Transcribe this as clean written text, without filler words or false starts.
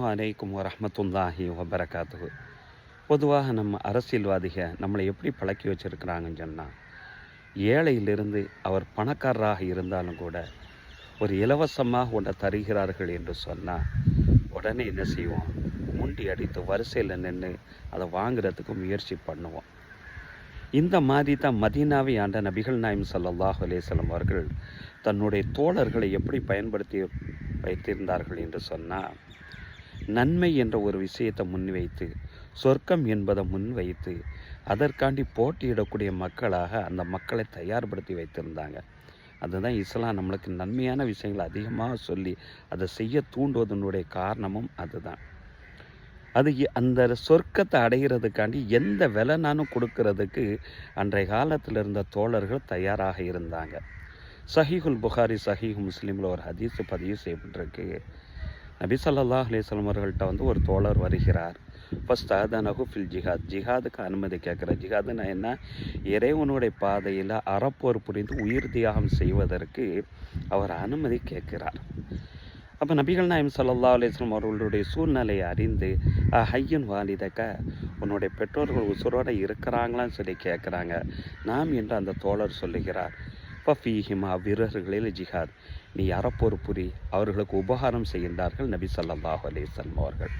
அலைக்கும் வரஹ்மத்துல்லாஹி வபரகாத்துஹு. பொதுவாக நம்ம அரசியல்வாதிக நம்மளை எப்படி பழக்கி வச்சுருக்கிறாங்கன்னு சொன்னால், ஏழையிலிருந்து அவர் பணக்காரராக இருந்தாலும் கூட ஒரு இலவசமாக ஒன்றை தருகிறார்கள் என்று சொன்னால் உடனே என்ன செய்வோம், முண்டி அடித்து வரிசையில் நின்று அதை வாங்குறதுக்கு முயற்சி பண்ணுவோம். இந்த மாதிரி தான் மதீனாவை ஆண்ட நபிகள் நாயகம் ஸல்லல்லாஹு அலைஹி வஸல்லம் அவர்கள் தன்னுடைய தோழர்களை எப்படி பயன்படுத்தி வைத்திருந்தார்கள் என்று சொன்னால், நன்மை என்ற ஒரு விஷயத்தை முன்வைத்து, சொர்க்கம் என்பதை முன்வைத்து, அதற்காண்டி போட்டியிடக்கூடிய மக்களாக அந்த மக்களை தயார்படுத்தி வைத்திருந்தாங்க. அதுதான் இஸ்லாம் நம்மளுக்கு நன்மையான விஷயங்களை அதிகமாக சொல்லி அதை செய்ய தூண்டுவதனுடைய காரணமும் அதுதான். அது அந்த சொர்க்கத்தை அடைகிறதுக்காண்டி எந்த விலைனாலும் கொடுக்கறதுக்கு அன்றைய காலத்தில் இருந்த தோழர்கள் தயாராக இருந்தாங்க. சஹீஹுல் புகாரி, சஹீஹ் முஸ்லீமில் ஒரு ஹதீஸ் பதிவு செய்யப்பட்டிருக்கு. நபி ஸல்லல்லாஹு அலைஹி வஸல்லம் அவர்கள்ட்ட ஒரு தோழர் வருகிறார். ஃபஸ்தஅதனஹு ஃபில் ஜிஹாத், ஜிஹாதுக்கு அனுமதி கேட்குறார். ஜிஹாதுன்னா என்ன? இறைவனுடைய பாதையில் அறப்போர் புரிந்து உயிர் தியாகம் செய்வதற்கு அவர் அனுமதி கேட்கிறார். அப்போ நபிகள் நாயகம் ஸல்லல்லாஹு அலைஹி வஸல்லம் அவர்களுடைய சூழ்நிலையை அறிந்து, ஹய்யுன் வாலிதக, உன்னுடைய பெற்றோர்கள் உசுரோடு இருக்கிறாங்களான்னு சொல்லி கேட்குறாங்க. நாம் என்று அந்த தோழர் சொல்லுகிறார். ஃபீஹிமா, வீரர்களில் ஜிஹாத், நீ அறப்போர் புரி, அவர்களுக்கு உபகாரம் செய்கின்றார்கள் நபி ஸல்லல்லாஹு அலைஹி வஸல்லம் அவர்கள்.